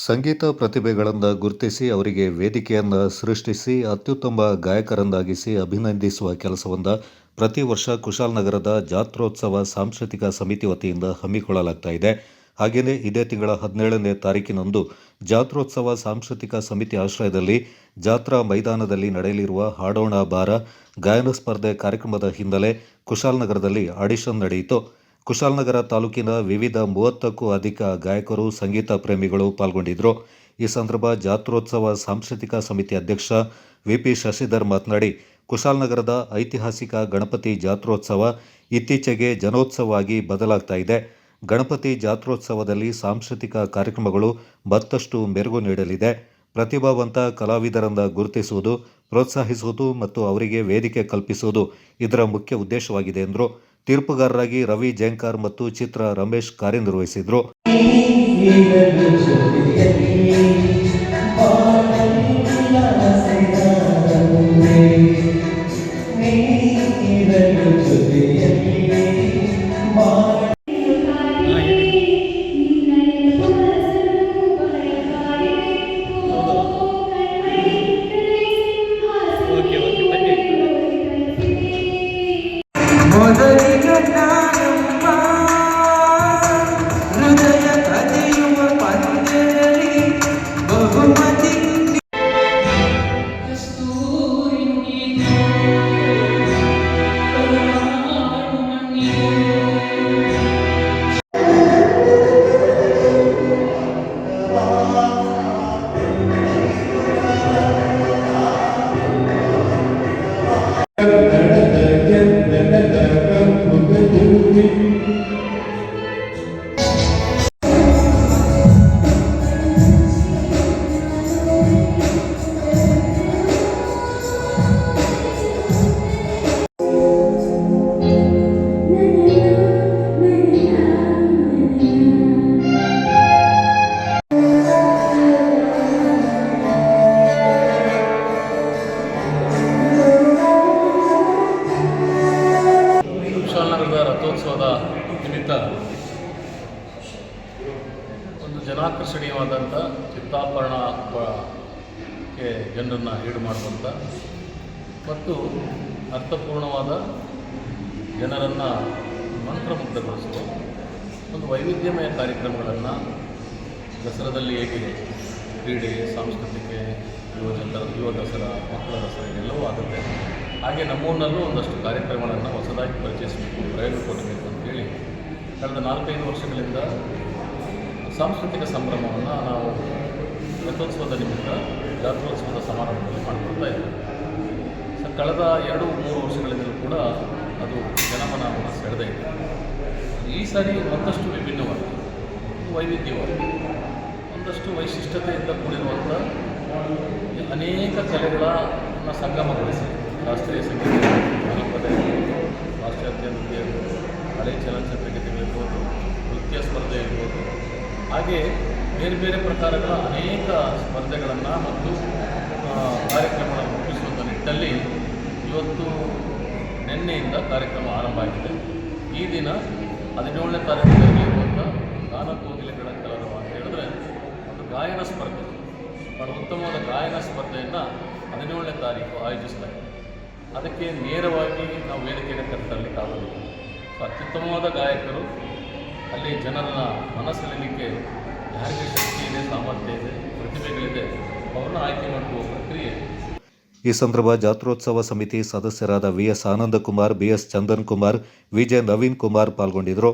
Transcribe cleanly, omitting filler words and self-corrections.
ಸಂಗೀತ ಪ್ರತಿಭೆಗಳನ್ನು ಗುರುತಿಸಿ ಅವರಿಗೆ ವೇದಿಕೆಯನ್ನು ಸೃಷ್ಟಿಸಿ ಅತ್ಯುತ್ತಮ ಗಾಯಕರನ್ನಾಗಿಸಿ ಅಭಿನಂದಿಸುವ ಕೆಲಸವನ್ನು ಪ್ರತಿ ವರ್ಷ ಕುಶಾಲನಗರದ ಜಾತ್ರೋತ್ಸವ ಸಾಂಸ್ಕೃತಿಕ ಸಮಿತಿ ವತಿಯಿಂದ ಹಮ್ಮಿಕೊಳ್ಳಲಾಗ್ತಾ ಇದೆ. ಹಾಗೆಯೇ ಇದೇ ತಿಂಗಳ 17ನೇ ತಾರೀಕಿನಂದು ಜಾತ್ರೋತ್ಸವ ಸಾಂಸ್ಕೃತಿಕ ಸಮಿತಿ ಆಶ್ರಯದಲ್ಲಿ ಜಾತ್ರಾ ಮೈದಾನದಲ್ಲಿ ನಡೆಯಲಿರುವ ಹಾಡೋಣ ಬಾರ ಗಾಯನ ಸ್ಪರ್ಧೆ ಕಾರ್ಯಕ್ರಮದ ಹಿನ್ನೆಲೆ ಕುಶಾಲನಗರದಲ್ಲಿ ಆಡಿಷನ್ ನಡೆಯಿತು. ಕುಶಾಲನಗರ ತಾಲೂಕಿನ ವಿವಿಧ 30ಕ್ಕೂ ಅಧಿಕ ಗಾಯಕರು, ಸಂಗೀತ ಪ್ರೇಮಿಗಳು ಪಾಲ್ಗೊಂಡಿದ್ದರು. ಈ ಸಂದರ್ಭ ಜಾತ್ರೋತ್ಸವ ಸಾಂಸ್ಕೃತಿಕ ಸಮಿತಿ ಅಧ್ಯಕ್ಷ ವಿ.ಪಿ. ಶಶಿಧರ್ ಮಾತನಾಡಿ, ಕುಶಾಲನಗರದ ಐತಿಹಾಸಿಕ ಗಣಪತಿ ಜಾತ್ರೋತ್ಸವ ಇತ್ತೀಚೆಗೆ ಜನೋತ್ಸವ ಆಗಿ ಬದಲಾಗ್ತಾ ಇದೆ. ಗಣಪತಿ ಜಾತ್ರೋತ್ಸವದಲ್ಲಿ ಸಾಂಸ್ಕೃತಿಕ ಕಾರ್ಯಕ್ರಮಗಳು ಮತ್ತಷ್ಟು ಮೆರುಗು ನೀಡಲಿದೆ. ಪ್ರತಿಭಾವಂತ ಕಲಾವಿದರನ್ನು ಗುರುತಿಸುವುದು, ಪ್ರೋತ್ಸಾಹಿಸುವುದು ಮತ್ತು ಅವರಿಗೆ ವೇದಿಕೆ ಕಲ್ಪಿಸುವುದು ಇದರ ಮುಖ್ಯ ಉದ್ದೇಶವಾಗಿದೆ ಎಂದರು. ತೀರ್ಪುಗಾರರಾಗಿ ರವಿ ಜೇಂಕಾರ್ ಮತ್ತು ಚಿತ್ರ ರಮೇಶ್ ಕಾರ್ಯನಿರ್ವಹಿಸಿದರು. ಕುಶಾಲನಗರದ ರಥೋತ್ಸವದ ನಿಮಿತ್ತ ಒಂದು ಜನಾಕರ್ಷಣೀಯವಾದಂಥ ಚಿತ್ತಾಭರಣಕ್ಕೆ ಜನರನ್ನು ಈಡು ಮಾಡುವಂಥ ಮತ್ತು ಅರ್ಥಪೂರ್ಣವಾದ ಜನರನ್ನು ಮಂತ್ರಮುಗ್ಧಗೊಳಿಸುವ ಒಂದು ವೈವಿಧ್ಯಮಯ ಕಾರ್ಯಕ್ರಮಗಳನ್ನು ದಸರಾದಲ್ಲಿ ಹೇಗೆ ಕ್ರೀಡೆ, ಸಾಂಸ್ಕೃತಿಕ, ಯುವ ದಸರಾ, ಮಕ್ಕಳ ದಸರಾ ಎಲ್ಲವೂ ಆಗುತ್ತೆ. ಹಾಗೆ ನಮ್ಮೂರಿನಲ್ಲೂ ಒಂದಷ್ಟು ಕಾರ್ಯಕ್ರಮಗಳನ್ನು ಹೊಸದಾಗಿ ಪರಿಚಯಿಸಬೇಕು, ಪ್ರಯೋಗ ಕೊಡಬೇಕು ಅಂತೇಳಿ ಕಳೆದ 4-5 ವರ್ಷಗಳಿಂದ ಸಾಂಸ್ಕೃತಿಕ ಸಂಭ್ರಮವನ್ನು ನಾವು ರಥೋತ್ಸವದ ನಿಮಿತ್ತ ಜಾತ್ರೋತ್ಸವದ ಸಮಾರಂಭದಲ್ಲಿ ಮಾಡಿಕೊಳ್ತಾ ಇದ್ದೇವೆ. ಕಳೆದ 2-3 ವರ್ಷಗಳಿಂದಲೂ ಕೂಡ ಅದು ಜನಮನವನ್ನು ಸೆಳೆದೇ ಇದೆ. ಈ ಸಾರಿ ಮತ್ತಷ್ಟು ವಿಭಿನ್ನವಾಗಿ, ವೈವಿಧ್ಯವಾಗಿ, ಒಂದಷ್ಟು ವೈಶಿಷ್ಟ್ಯತೆಯಿಂದ ಕೂಡಿರುವಂಥ ಅನೇಕ ಕಲೆಗಳನ್ನು ಸಂಗಮಗೊಳಿಸಿ ಶಾಸ್ತ್ರೀಯ ಸಂಗೀತ, ಜನಪದ, ಪಾಶ್ಚಾತ್ಯ ನೃತ್ಯ, ಹಳೆ ಚಲನಚಿತ್ರ ಗೀತೆಗಳಿರ್ಬೋದು, ನೃತ್ಯ ಸ್ಪರ್ಧೆ ಇರ್ಬೋದು, ಹಾಗೆ ಬೇರೆ ಬೇರೆ ಪ್ರಕಾರಗಳ ಅನೇಕ ಸ್ಪರ್ಧೆಗಳನ್ನು ಮತ್ತು ಕಾರ್ಯಕ್ರಮಗಳನ್ನು ರೂಪಿಸುವಂಥ ನಿಟ್ಟಿನಲ್ಲಿ ಇವತ್ತು ನಿನ್ನೆಯಿಂದ ಕಾರ್ಯಕ್ರಮ ಆರಂಭ ಆಗಿದೆ. ಈ ದಿನ 17ನೇ ತಾರೀಕಿನಲ್ಲಿ ಇರುವಂಥ ಗಾನಕೋಗಿಲೆಗಳ ಕಲರವ ಅಂತ ಹೇಳಿದ್ರೆ ಒಂದು ಗಾಯನ ಸ್ಪರ್ಧೆ, ಬಹಳ ಉತ್ತಮವಾದ ಗಾಯನ ಸ್ಪರ್ಧೆಯನ್ನು 17ನೇ ತಾರೀಕು ಆಯೋಜಿಸ್ತಾ ಇದೆ. ಅದಕ್ಕೆ ನೇರವಾಗಿ ನಾವು ವೇದಿಕೆಗೆ ಕರೆತರಲಿಕ್ಕಾಗೋದಿಲ್ಲ. ಅತ್ಯುತ್ತಮವಾದ ಗಾಯಕರು, ಅಲ್ಲಿ ಜನರನ್ನ ಮನಸ್ಸೆಳೆಯಲಿಕ್ಕೆ ಯಾರಿಗೆ ಶಕ್ತಿ ಇದೆ, ಸಾಮರ್ಥ್ಯ ಇದೆ, ಪ್ರತಿಭೆಗಳಿದೆ, ಅವರನ್ನು ಆಯ್ಕೆ ಮಾಡುವ ಪ್ರಕ್ರಿಯೆ. ಈ ಸಂದರ್ಭ ಜಾತ್ರೋತ್ಸವ ಸಮಿತಿ ಸದಸ್ಯರಾದ V S. Anandkumar, B S. Chandan Kumar, V J Naveen Kumar ಪಾಲ್ಗೊಂಡಿದ್ದರು.